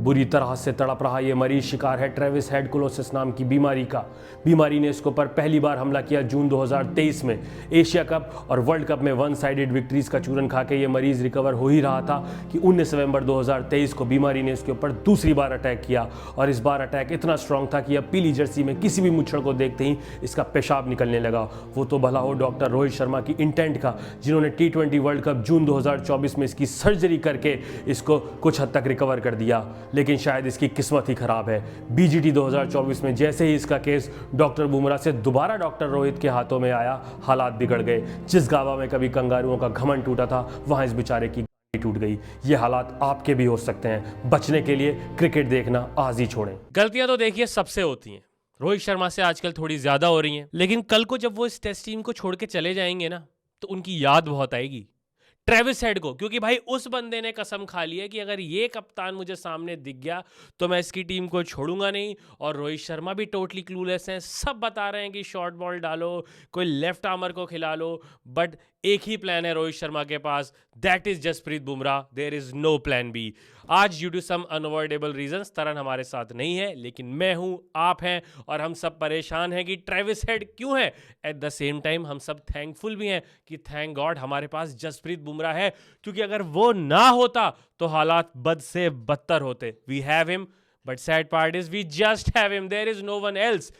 बुरी तरह से तड़प रहा ये मरीज शिकार है ट्रेविस हेड कोलोसिस नाम की बीमारी का। बीमारी ने इसके ऊपर पहली बार हमला किया जून 2023 में। एशिया कप और वर्ल्ड कप में वन साइडेड विक्ट्रीज का चूरन खा के ये मरीज रिकवर हो ही रहा था कि 19 नवंबर 2023 को बीमारी ने इसके ऊपर दूसरी बार अटैक किया। और इस बार अटैक इतना स्ट्रांग था कि अब पीली जर्सी में किसी भी मुच्छड़ को देखते ही इसका पेशाब निकलने लगा। वो तो भला हो डॉक्टर रोहित शर्मा की इंटेंट का, जिन्होंने T20 वर्ल्ड कप जून 2024 में इसकी सर्जरी करके इसको कुछ हद तक रिकवर कर दिया। लेकिन शायद इसकी किस्मत ही खराब है। BGT 2024 में जैसे ही इसका केस डॉक्टर बुमराह से दोबारा डॉक्टर रोहित के हाथों में आया, हालात बिगड़ गए। जिस गावा में कभी कंगारुओं का घमंड टूटा था, वहां इस बेचारे की टूट गई। ये हालात आपके भी हो सकते हैं। बचने के लिए क्रिकेट देखना आज ही छोड़ें। गलतियां तो देखिए सबसे होती हैं। रोहित शर्मा से आजकल थोड़ी ज्यादा हो रही हैं, लेकिन कल को जब वो इस टेस्ट टीम को छोड़ के चले जाएंगे ना, तो उनकी याद बहुत आएगी ट्रेविस हेड को, क्योंकि भाई उस बंदे ने कसम खा ली है कि अगर ये कप्तान मुझे सामने दिख गया तो मैं इसकी टीम को छोड़ूंगा नहीं। और रोहित शर्मा भी टोटली क्लूलेस हैं। सब बता रहे हैं कि शॉर्ट बॉल डालो, कोई लेफ्ट आर्मर को खिला लो, बट एक ही प्लान है रोहित शर्मा के पास, that is Jasprit Bumrah. There is no plan B. आज due to some unavoidable reasons Taran हमारे साथ नहीं है, लेकिन मैं हूं, आप हैं, और हम सब परेशान हैं कि ट्रेविस हेड क्यों है। एट द सेम टाइम हम सब थैंकफुल भी हैं कि थैंक गॉड हमारे पास जसप्रीत बुमराह है, क्योंकि अगर वो ना होता तो हालात बद से बदतर होते। We have him, but sad part is we just have him, there is no one else.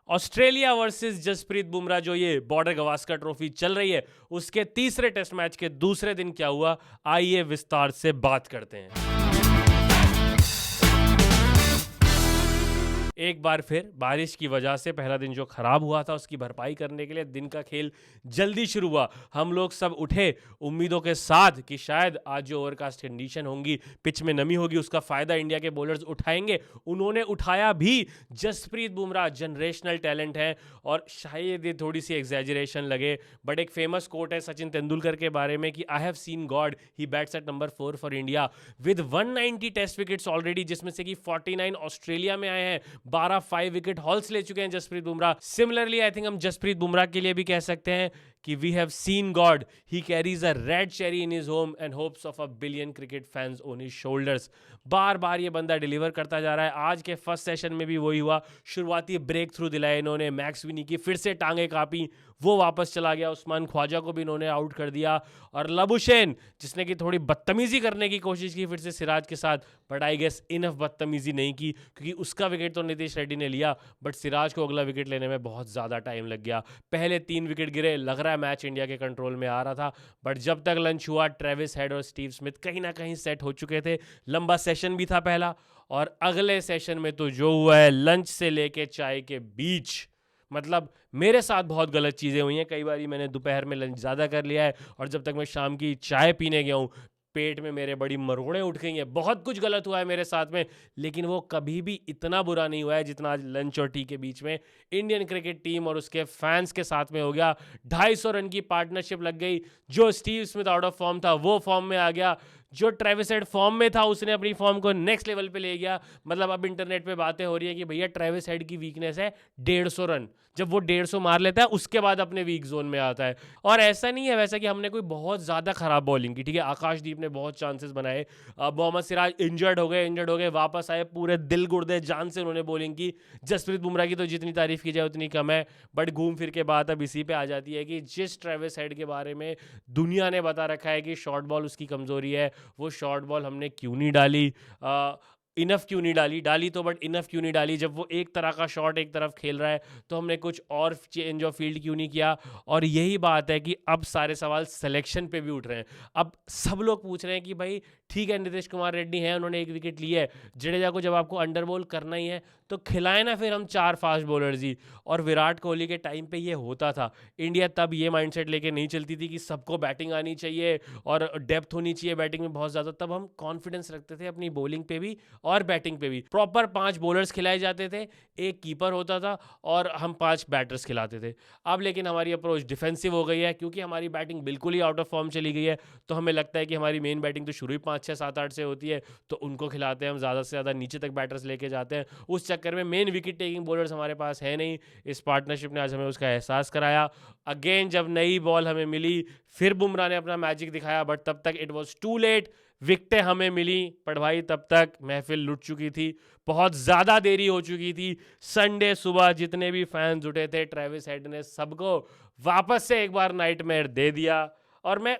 Australia versus Jasprit Bumrah जो ये बॉर्डर गवास्कर ट्रॉफी चल रही है, उसके तीसरे टेस्ट मैच के दूसरे दिन क्या हुआ, आइए विस्तार से बात करते हैं। एक बार फिर बारिश की वजह से पहला दिन जो खराब हुआ था, उसकी भरपाई करने के लिए दिन का खेल जल्दी शुरू हुआ। हम लोग सब उठे उम्मीदों के साथ कि शायद आज जो ओवरकास्ट कंडीशन होंगी, पिच में नमी होगी, उसका फायदा इंडिया के बॉलर्स उठाएंगे। उन्होंने उठाया भी। जसप्रीत बुमराह जनरेशनल टैलेंट है, और शायद ये थोड़ी सी एग्जैजरेशन लगे, बट एक फेमस कोट है सचिन तेंदुलकर के बारे में कि I have seen God, he bats at number 4 for India with 190 test wickets already, जिसमें से कि 49 ऑस्ट्रेलिया में आए हैं, 12 5 विकेट हॉल्स ले चुके हैं Jasprit Bumrah. Similarly I think हम जसप्रीत बुमराह के लिए भी कह सकते हैं कि we have seen God, he carries a red cherry in his home and hopes of a billion cricket fans on his shoulders. बार बार ये बंदा डिलीवर करता जा रहा है। आज के फर्स्ट सेशन में भी वही हुआ। शुरुआती ब्रेक थ्रू दिलाया इन्होंने, मैक्स विनी की फिर से टांगे कापी, वो वापस चला गया। उस्मान ख्वाजा को भी इन्होंने आउट कर दिया। और लबुशेन, जिसने कि थोड़ी बदतमीजी करने की कोशिश की फिर से सिराज के साथ, बट आई गेस इनफ बदतमीजी नहीं की, क्योंकि उसका विकेट तो नीतीश रेड्डी ने लिया, बट सिराज को अगला विकेट लेने में बहुत ज़्यादा टाइम लग गया। पहले 3 विकेट गिरे, लग रहा है मैच इंडिया के कंट्रोल में आ रहा था, बट जब तक लंच हुआ ट्रेविस हेड और स्टीव स्मिथ कहीं ना कहीं सेट हो चुके थे। लंबा सेशन भी था पहला, और अगले सेशन में तो जो हुआ है लंच से लेके चाय के बीच, मतलब मेरे साथ बहुत गलत चीज़ें हुई हैं। कई बार मैंने दोपहर में लंच ज़्यादा कर लिया है, और जब तक मैं शाम की चाय पीने गया हूँ, पेट में मेरे बड़ी मरोड़ें उठ गई हैं। बहुत कुछ गलत हुआ है मेरे साथ में, लेकिन वो कभी भी इतना बुरा नहीं हुआ है जितना आज लंच और टी के बीच में इंडियन क्रिकेट टीम और उसके फैंस के साथ में हो गया। 250 रन की पार्टनरशिप लग गई। जो Steve Smith out of form था वो फॉर्म में आ गया, जो ट्रेविस हेड फॉर्म में था उसने अपनी फॉर्म को नेक्स्ट लेवल पे ले गया। मतलब अब इंटरनेट पे बातें हो रही है कि भैया ट्रेविस हेड की वीकनेस है 150 रन। जब वो 150 मार लेता है उसके बाद अपने वीक जोन में आता है। और ऐसा नहीं है वैसा कि हमने कोई बहुत ज़्यादा खराब बॉलिंग की, ठीक है, आकाशदीप ने बहुत चांसेस बनाए, मोहम्मद सिराज इंजर्ड हो गए, वापस आए, पूरे दिल गुर्दे जान से उन्होंने बॉलिंग की। जसप्रीत बुमराह की तो जितनी तारीफ की जाए उतनी कम है। बट घूम फिर के बात अब इसी पे आ जाती है कि जिस ट्रेविस हेड के बारे में दुनिया ने बता रखा है कि शॉर्ट बॉल उसकी कमज़ोरी है, वो शॉर्ट बॉल हमने क्यों नहीं डाली, इनफ क्यों नहीं डाली तो, बट इनफ क्यों नहीं डाली। जब वो एक तरह का शॉट एक तरफ खेल रहा है तो हमने कुछ और चेंज ऑफ फील्ड क्यों नहीं किया। और यही बात है कि अब सारे सवाल सिलेक्शन पे भी उठ रहे हैं। अब सब लोग पूछ रहे हैं कि भाई ठीक है, नीतीश कुमार रेड्डी हैं, उन्होंने 1 विकेट ली है, जडेजा को जब आपको अंडर बॉल करना ही है तो खिलाए ना फिर हम 4 फास्ट बॉलर्स ही। और विराट कोहली के टाइम पे ये होता था। इंडिया तब ये माइंडसेट लेके नहीं चलती थी कि सबको बैटिंग आनी चाहिए और डेप्थ होनी चाहिए बैटिंग में बहुत ज़्यादा। तब हम कॉन्फिडेंस रखते थे अपनी बॉलिंग पे भी और बैटिंग पे भी। प्रॉपर 5 बॉलर्स खिलाए जाते थे, 1 कीपर होता था, और हम 5 बैटर्स खिलाते थे। अब लेकिन हमारी अप्रोच डिफेंसिव हो गई है, क्योंकि हमारी बैटिंग बिल्कुल ही आउट ऑफ फॉर्म चली गई है। तो हमें लगता है कि हमारी मेन बैटिंग तो शुरू ही 5 6 7 8 से होती है, तो उनको खिलाते हैं हम, ज़्यादा से ज़्यादा नीचे तक बैटर्स लेके जाते हैं। उस चक्कर में मेन विकेट टेकिंग बॉलर्स हमारे पास है नहीं। इस पार्टनरशिप ने आज हमें उसका एहसास कराया। अगेन जब नई बॉल हमें मिली, फिर बुमराह ने अपना मैजिक दिखाया, बट तब तक इट वॉज टू लेट। विकेटें हमें मिली, पर भाई तब तक महफिल लुट चुकी थी, बहुत ज़्यादा देरी हो चुकी थी। संडे सुबह जितने भी फैंस उठे थे, ट्रेविस हेड ने सबको वापस से एक बार नाइटमेयर दे दिया। और मैं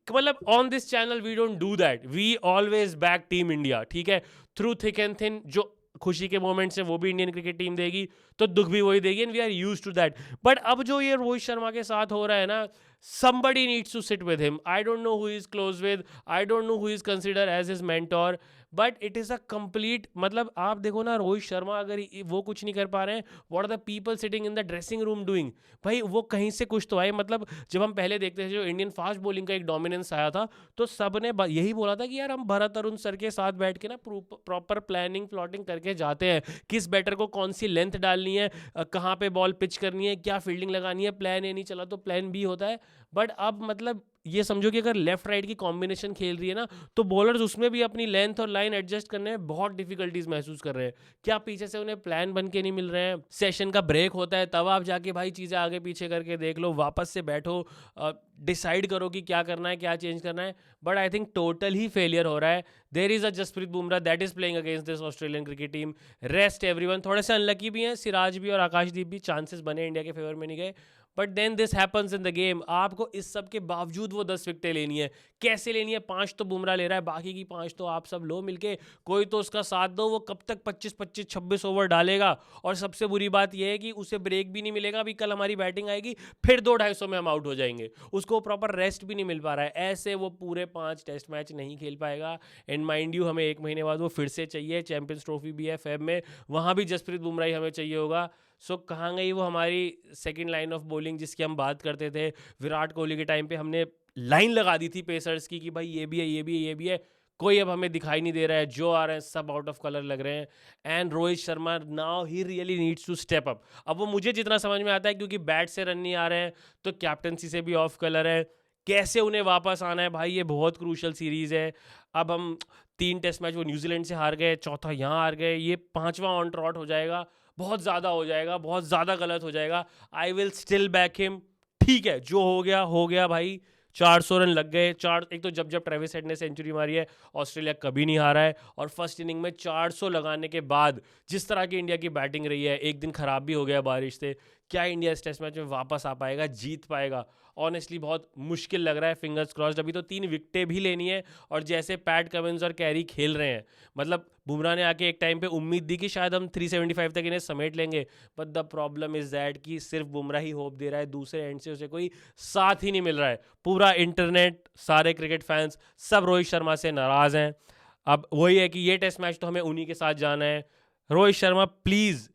मतलब on this channel we don't do that, we always back team India, ठीक है, थ्रू थिक एंड थिन। जो खुशी के मोमेंट्स है वो भी इंडियन क्रिकेट टीम देगी, तो दुख भी वही देगी, and we are used to that. But अब जो ये रोहित शर्मा के साथ हो रहा है ना, somebody needs to sit with him. I don't know who he's close with, I don't know who he's considered as his mentor, but it is a complete, मतलब आप देखो ना, रोहित शर्मा अगर वो कुछ नहीं कर पा रहे हैं, what are the people sitting in the dressing room doing? भाई वो कहीं से कुछ तो आए। मतलब जब हम पहले देखते थे जो इंडियन फास्ट बॉलिंग का एक डोमिनेंस आया था, तो सब ने यही बोला था कि यार हम भरत अरुण सर के साथ बैठ के ना प्रॉपर प्लानिंग प्लॉटिंग करके जाते हैं, किस बैटर को कौन सी लेंथ डालनी है, कहाँ पे बॉल पिच करनी है, क्या फील्डिंग लगानी है, प्लान ए नहीं चला तो प्लान बी होता है। बट अब मतलब ये समझो कि अगर लेफ्ट राइट की कॉम्बिनेशन खेल रही है ना, तो बॉलर्स उसमें भी अपनी लेंथ और लाइन एडजस्ट करने में बहुत डिफिकल्टीज महसूस कर रहे हैं। क्या पीछे से उन्हें प्लान बन के नहीं मिल रहे हैं? सेशन का ब्रेक होता है तब आप जाके भाई चीज़ें आगे पीछे करके देख लो, वापस से बैठो, डिसाइड करो कि क्या करना है, क्या चेंज करना है। बट आई थिंक टोटल ही फेलियर हो रहा है। There is a Jasprit Bumrah that is playing against this Australian cricket team. Rest everyone, थोड़े से अनलकी भी हैं, सिराज भी और आकाशदीप भी, चांसेस बने इंडिया के फेवर में नहीं गए। But then this happens in the game. आपको इस सब के बावजूद वो 10 विकेटें लेनी है। कैसे लेनी है? 5 तो बुमराह ले रहा है, बाकी की 5 तो आप सब लो मिलके, कोई तो उसका साथ दो। वो कब तक 25-25 26 ओवर डालेगा? और सबसे बुरी बात यह है कि उसे ब्रेक भी नहीं मिलेगा। अभी कल हमारी बैटिंग आएगी, फिर 2-250 में हम आउट हो जाएंगे, उसको प्रॉपर रेस्ट भी नहीं मिल पा रहा है। ऐसे वो पूरे 5 टेस्ट मैच नहीं खेल पाएगा। एंड माइंड यू, हमें 1 महीने बाद वो फिर से चाहिए, चैंपियंस ट्रॉफी भी है फेब में, वहाँ भी जसप्रीत बुमराह ही हमें चाहिए होगा। सो कहाँ गई वो हमारी सेकंड लाइन ऑफ बॉलिंग जिसकी हम बात करते थे? विराट कोहली के टाइम पे हमने लाइन लगा दी थी पेसर्स की कि भाई ये भी है, ये भी है, ये भी है। कोई अब हमें दिखाई नहीं दे रहा है, जो आ रहे हैं सब आउट ऑफ कलर लग रहे हैं। And Rohit Sharma now he really needs to step up. अब वो मुझे जितना समझ में आता है, क्योंकि बैट से रन नहीं आ रहे हैं, तो कैप्टनसी से भी ऑफ कलर है। कैसे उन्हें वापस आना है भाई, ये बहुत क्रूशल सीरीज़ है। अब हम 3 टेस्ट मैच वो न्यूजीलैंड से हार गए, चौथा यहाँ हार गए, ये 5वां ऑन ट्रॉट हो जाएगा, बहुत ज़्यादा हो जाएगा, बहुत ज़्यादा गलत हो जाएगा। I will still back him. ठीक है, जो हो गया भाई। 400 रन लग गए। एक तो जब ट्रेविस हेड ने सेंचुरी मारी है, ऑस्ट्रेलिया कभी नहीं हारा है। और फर्स्ट इनिंग में 400 लगाने के बाद जिस तरह की इंडिया की बैटिंग रही है, एक दिन खराब भी हो गया बारिश से, क्या इंडिया इस टेस्ट मैच में वापस आ पाएगा, जीत पाएगा? ऑनेस्टली बहुत मुश्किल लग रहा है। Fingers crossed. अभी तो 3 विकेटें भी लेनी है, और जैसे पैट कमिंस और कैरी खेल रहे हैं, मतलब बुमराह ने आके एक टाइम पे उम्मीद दी कि शायद हम 375 तक इन्हें समेट लेंगे। But the problem is that कि सिर्फ बुमराह ही होप दे रहा है, दूसरे एंड से उसे कोई साथ ही नहीं मिल रहा है। पूरा इंटरनेट, सारे क्रिकेट फैंस सब रोहित शर्मा से नाराज़ हैं। अब वही है कि ये टेस्ट मैच तो हमें उन्हीं के साथ जाना है। रोहित शर्मा प्लीज़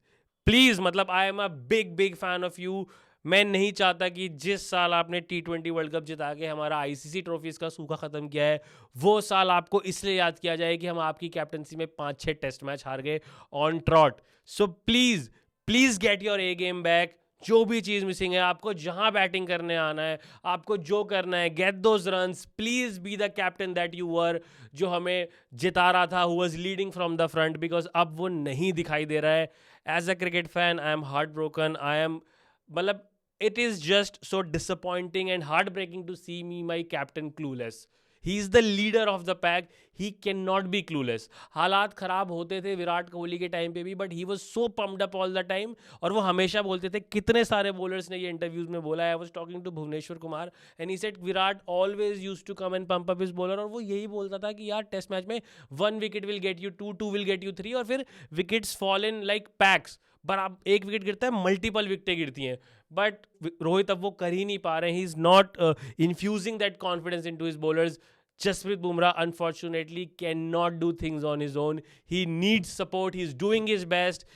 प्लीज़, मतलब I am a big fan of you. मैं नहीं चाहता कि जिस साल आपने T20 वर्ल्ड कप जिता के हमारा ICC ट्रॉफीज़ का सूखा ख़त्म किया है, वो साल आपको इसलिए याद किया जाए कि हम आपकी कैप्टनसी में 5-6 टेस्ट मैच हार गए on trout. So please please get your A game back. जो भी चीज़ मिसिंग है, आपको जहां बैटिंग करने आना है, आपको जो करना है, get those runs. Please be the captain that you were, जो हमें जिता रहा था, who was leading from the front, because अब वो नहीं दिखाई दे रहा है। As a cricket fan I am heart broken. I am, मतलब it is just so disappointing and heartbreaking to see my captain clueless. He is the leader of the pack. He cannot be clueless. हालात ख़राब होते थे विराट कोहली के time पे भी, but he was so pumped up all the time. और वो हमेशा बोलते थे, कितने सारे बॉलर्स ने ये इंटरव्यूज में बोला है। I was talking to Bhuvneshwar Kumar and he said Virat always use to come and pump up his bowler. और वो यही बोलता था कि यार टेस्ट मैच में 1 wicket will get you 2, 2 will get you 3, और फिर wickets fall in like PACS. पर अब 1 विकेट गिरता है, मल्टीपल विकेटें गिरती हैं। बट रोहित अब वो कर ही नहीं पा रहे हैं। He is not infusing that confidence into his bowlers. Jasprit Bumrah unfortunately cannot do things on his own. He needs support. He is doing his best.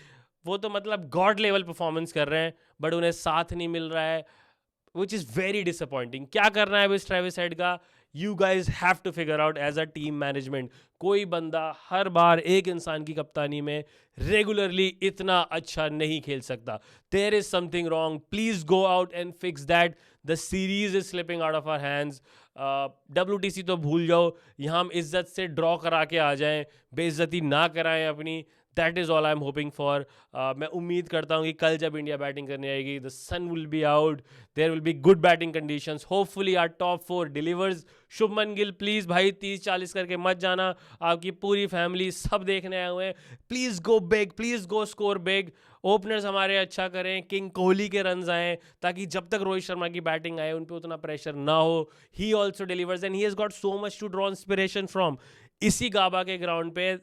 वो तो मतलब गॉड लेवल परफॉर्मेंस कर रहे हैं, बट उन्हें साथ नहीं मिल रहा है, which is very disappointing. क्या करना है अब इस ट्रेविस हेड का? You guys have to figure out as a team management. कोई बंदा हर बार एक इंसान की कप्तानी में रेगुलरली इतना अच्छा नहीं खेल सकता. There is something wrong. Please go out and fix that. The series is slipping out of our hands. WTC तो भूल जाओ, यहाँ हम इज्जत से ड्रॉ करा के आ जाएं, बेइज्जती ना कराएं अपनी. That is all I am hoping for. मैं उम्मीद करता हूँ कि कल जब इंडिया बैटिंग करने आएगी, the sun will be out, there will be good batting conditions. Hopefully our top 4 delivers Shubman Gill please भाई 30-40 करके मत जाना, आपकी पूरी फैमिली सब देखने आए हुए हैं, please go big, please go score big. Openers हमारे अच्छा करें, किंग कोहली के रन्स आएँ, ताकि जब तक रोहित शर्मा की बैटिंग आए उन पे उतना प्रेशर ना हो। He also delivers and he has got so much to draw inspiration from. इसी गाबा के ग्राउंड पे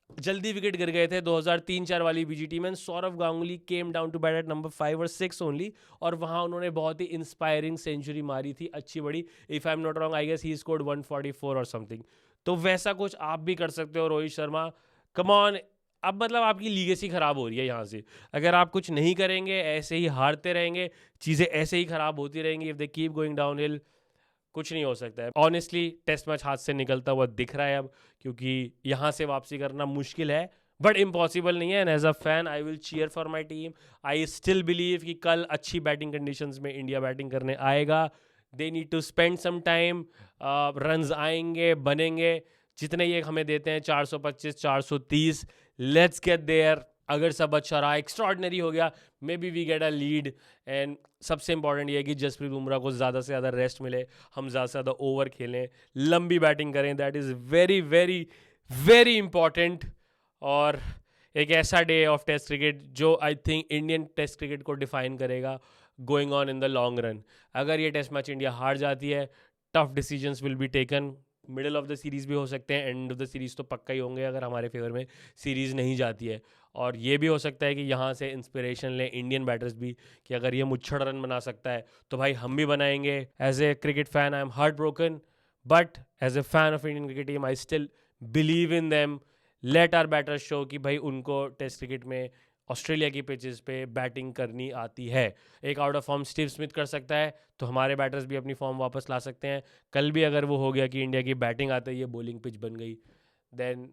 जल्दी विकेट गिर गए थे 2003-4 वाली बीजीटी में। Sourav Ganguly came down to bat at number 5 और 6 ओनली, और वहां उन्होंने बहुत ही इंस्पायरिंग सेंचुरी मारी थी, अच्छी बड़ी। If I am not wrong, I guess he scored 144 और समथिंग। तो वैसा कुछ आप भी कर सकते हो रोहित शर्मा, कम ऑन। अब मतलब आपकी लीगेसी खराब हो रही है यहाँ से, अगर आप कुछ नहीं करेंगे, ऐसे ही हारते रहेंगे, चीज़ें ऐसे ही खराब होती रहेंगी, if they keep going down hill, कुछ नहीं हो सकता है। ऑनेस्टली टेस्ट मैच हाथ से निकलता हुआ दिख रहा है अब, क्योंकि यहाँ से वापसी करना मुश्किल है, बट इम्पॉसिबल नहीं है। And as a fan I will cheer for my team. I still believe कि कल अच्छी बैटिंग कंडीशंस में इंडिया बैटिंग करने आएगा। They need to spend some time, runs आएंगे, बनेंगे, जितने ये हमें देते हैं 425 430, लेट्स गेट देयर। अगर सब अच्छा रहा, एक्स्ट्रॉर्डनरी हो गया, maybe we get a lead. And सबसे इंपॉर्टेंट ये है कि जसप्रीत बुमराह को ज़्यादा से ज़्यादा रेस्ट मिले, हम ज़्यादा से ज़्यादा ओवर खेलें, लंबी बैटिंग करें, that is very very very important. और एक ऐसा डे ऑफ टेस्ट क्रिकेट जो I think Indian test cricket को डिफाइन करेगा going on in the long run. अगर ये टेस्ट मैच इंडिया हार जाती है, tough decisions will be taken, middle of the series भी हो सकते हैं, एंड ऑफ द सीरीज़ तो पक्का ही होंगे अगर हमारे फेवर में सीरीज़ नहीं जाती है। और ये भी हो सकता है कि यहाँ से इंस्पिरेशन लें इंडियन बैटर्स भी, कि अगर ये मुच्छड़ रन बना सकता है तो भाई हम भी बनाएंगे। As a cricket fan I am heart broken, but as a fan of Indian cricket team I still believe in them. Let our batters show कि भाई उनको टेस्ट क्रिकेट में ऑस्ट्रेलिया की पिचेस पे बैटिंग करनी आती है। एक out of form Steve Smith कर सकता है, तो हमारे बैटर्स भी अपनी फॉर्म वापस ला सकते हैं। कल भी अगर वो हो गया कि इंडिया की बैटिंग आते ही ये बॉलिंग पिच बन गई, देन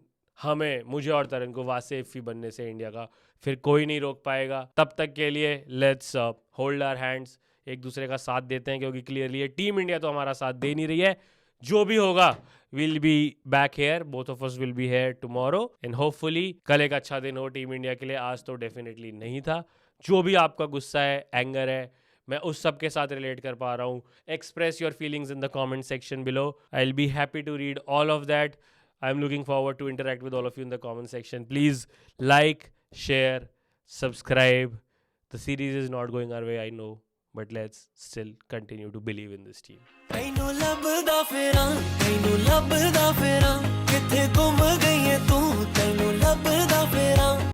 मुझे और तरन को वासेफी बनने से इंडिया का फिर कोई नहीं रोक पाएगा। तब तक के लिए लेट्स होल्ड आवर हैंड्स, एक दूसरे का साथ देते हैं, क्योंकि क्लियरली ये टीम इंडिया तो हमारा साथ दे नहीं रही है। जो भी होगा will be back here, both of us will be here tomorrow, and hopefully कल एक अच्छा दिन हो टीम इंडिया के लिए। आज तो डेफिनेटली नहीं था। जो भी आपका गुस्सा है, एंगर है, मैं उस सब के साथ रिलेट कर पा रहा हूँ। Express your feelings in the comment section below, I will be happy to read all of that. I'm looking forward to interact with all of you in the comment section. Please like, share, subscribe. The series is not going our way, I know, but let's still continue to believe in this team. ਤੈਨੂੰ ਲੱਭਦਾ ਫਿਰਾਂ ਕਿੱਥੇ ਗੁੰਮ ਗਈ ਏ ਤੂੰ, ਤੈਨੂੰ ਲੱਭਦਾ ਫਿਰਾਂ।